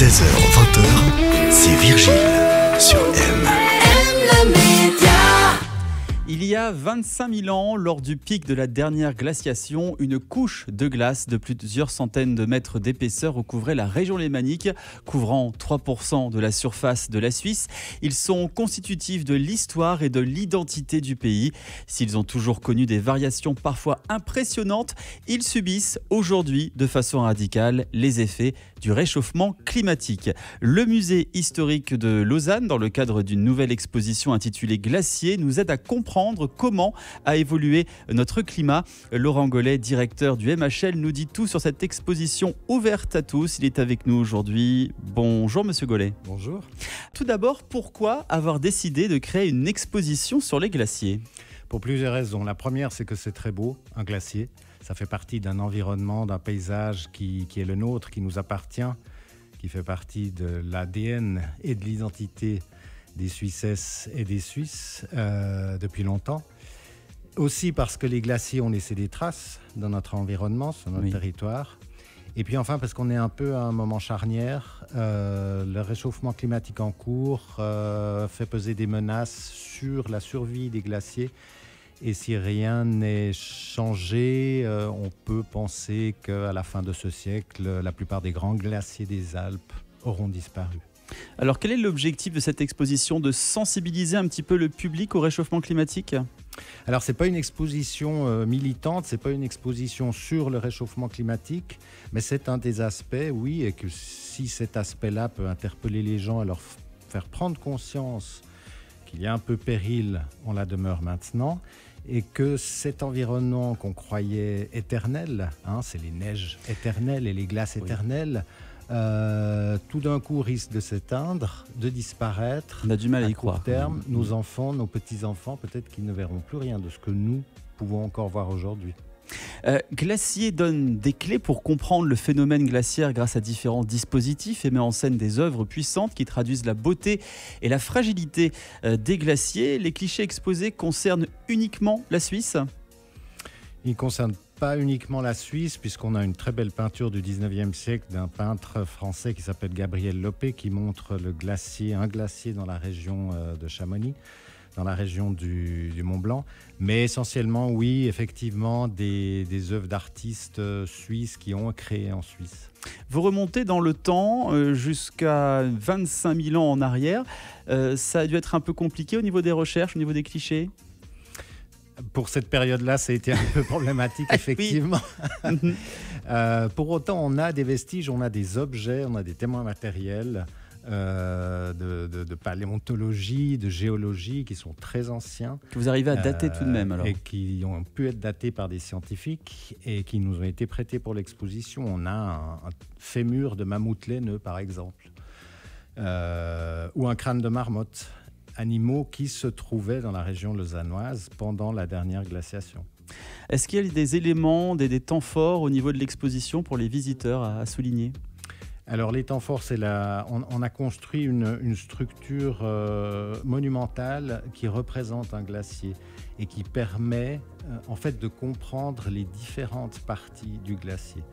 16h20, c'est Virgile sur M. Il y a 25 000 ans, lors du pic de la dernière glaciation, une couche de glace de plusieurs centaines de mètres d'épaisseur recouvrait la région lémanique, couvrant 3% de la surface de la Suisse. Ils sont constitutifs de l'histoire et de l'identité du pays. S'ils ont toujours connu des variations parfois impressionnantes, ils subissent aujourd'hui de façon radicale les effets du réchauffement climatique. Le musée historique de Lausanne, dans le cadre d'une nouvelle exposition intitulée Glacier, nous aide à comprendre comment a évolué notre climat. Laurent Gollet, directeur du MHL, nous dit tout sur cette exposition ouverte à tous. Il est avec nous aujourd'hui. Bonjour Monsieur Gollet. Bonjour. Tout d'abord, pourquoi avoir décidé de créer une exposition sur les glaciers ? Pour plusieurs raisons. La première, c'est que c'est très beau, un glacier. Ça fait partie d'un environnement, d'un paysage qui est le nôtre, qui nous appartient, qui fait partie de l'ADN et de l'identité des Suissesses et des Suisses depuis longtemps. Aussi parce que les glaciers ont laissé des traces dans notre environnement, sur notre territoire. Et puis enfin parce qu'on est un peu à un moment charnière. Le réchauffement climatique en cours fait peser des menaces sur la survie des glaciers. Et si rien n'est changé, on peut penser qu'à la fin de ce siècle, la plupart des grands glaciers des Alpes auront disparu. Alors, quel est l'objectif de cette exposition ? De sensibiliser un petit peu le public au réchauffement climatique ? Alors, ce n'est pas une exposition militante, ce n'est pas une exposition sur le réchauffement climatique, mais c'est un des aspects, oui, et que si cet aspect-là peut interpeller les gens et leur faire prendre conscience qu'il y a un peu péril, on la demeure maintenant, et que cet environnement qu'on croyait éternel, c'est les neiges éternelles et les glaces éternelles, tout d'un coup risque de s'éteindre, de disparaître. On a du mal à y court croire. terme. Nos enfants, nos petits-enfants, peut-être qu'ils ne verront plus rien de ce que nous pouvons encore voir aujourd'hui. Glacier donne des clés pour comprendre le phénomène glaciaire grâce à différents dispositifs et met en scène des œuvres puissantes qui traduisent la beauté et la fragilité des glaciers. Les clichés exposés concernent uniquement la Suisse ? Ils ne concernent pas uniquement la Suisse, puisqu'on a une très belle peinture du 19e siècle d'un peintre français qui s'appelle Gabriel Lopé, qui montre un glacier dans la région de Chamonix, dans la région du Mont-Blanc. Mais essentiellement, oui, effectivement, des œuvres d'artistes suisses qui ont créé en Suisse. Vous remontez dans le temps jusqu'à 25 000 ans en arrière. Ça a dû être un peu compliqué au niveau des recherches, au niveau des clichés ? Pour cette période-là, ça a été un peu problématique, effectivement. Pour autant, on a des vestiges, on a des objets, on a des témoins matériels de paléontologie, de géologie qui sont très anciens. Que vous arrivez à dater tout de même alors ? Et qui ont pu être datés par des scientifiques et qui nous ont été prêtés pour l'exposition. On a un fémur de mammouth laineux, par exemple, ou un crâne de marmotte. Animaux qui se trouvaient dans la région lausannoise pendant la dernière glaciation. Est-ce qu'il y a des éléments, des temps forts au niveau de l'exposition pour les visiteurs à souligner ? Alors les temps forts, on a construit une structure monumentale qui représente un glacier et qui permet en fait de comprendre les différentes parties du glacier.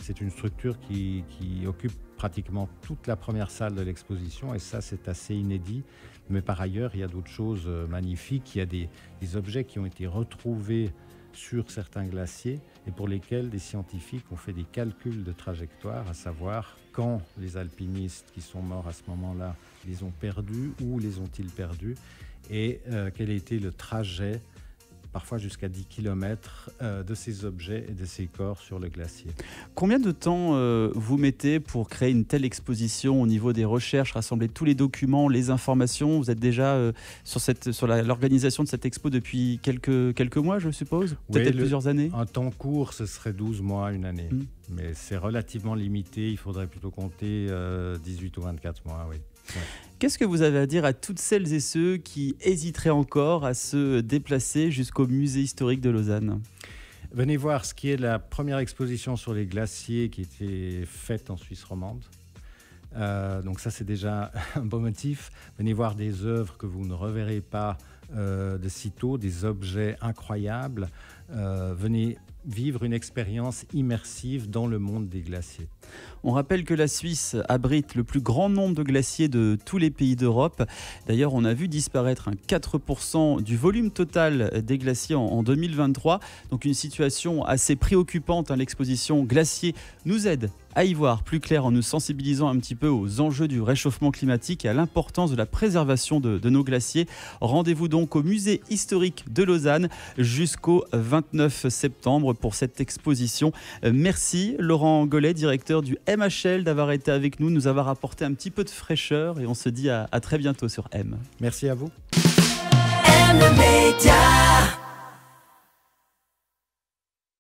C'est une structure qui occupe pratiquement toute la première salle de l'exposition et ça c'est assez inédit. Mais par ailleurs, il y a d'autres choses magnifiques. Il y a des objets qui ont été retrouvés sur certains glaciers et pour lesquels des scientifiques ont fait des calculs de trajectoire, à savoir quand les alpinistes qui sont morts à ce moment-là les ont perdus, où les ont-ils perdus et quel a été le trajet, parfois jusqu'à 10 km, de ces objets et de ces corps sur le glacier. Combien de temps vous mettez pour créer une telle exposition au niveau des recherches, rassembler tous les documents, les informations ? Vous êtes déjà sur l'organisation de cette expo depuis quelques mois, je suppose ? Peut-être plusieurs années ? Un temps court, ce serait 12 mois, une année. Mais c'est relativement limité. Il faudrait plutôt compter 18 ou 24 mois, oui. Ouais. Qu'est-ce que vous avez à dire à toutes celles et ceux qui hésiteraient encore à se déplacer jusqu'au musée historique de Lausanne ? Venez voir ce qui est la première exposition sur les glaciers qui était faite en Suisse romande. Donc ça, c'est déjà un bon motif. Venez voir des œuvres que vous ne reverrez pas de sitôt, des objets incroyables. Venez vivre une expérience immersive dans le monde des glaciers. On rappelle que la Suisse abrite le plus grand nombre de glaciers de tous les pays d'Europe. D'ailleurs, on a vu disparaître 4% du volume total des glaciers en 2023. Donc une situation assez préoccupante. L'exposition Glacier nous aide à y voir plus clair en nous sensibilisant un petit peu aux enjeux du réchauffement climatique et à l'importance de la préservation de nos glaciers. Rendez-vous donc au musée historique de Lausanne jusqu'au 29 septembre pour cette exposition. Merci Laurent Gollet, directeur du MHL, d'avoir été avec nous, nous avoir apporté un petit peu de fraîcheur et on se dit à très bientôt sur M. Merci à vous. M Média.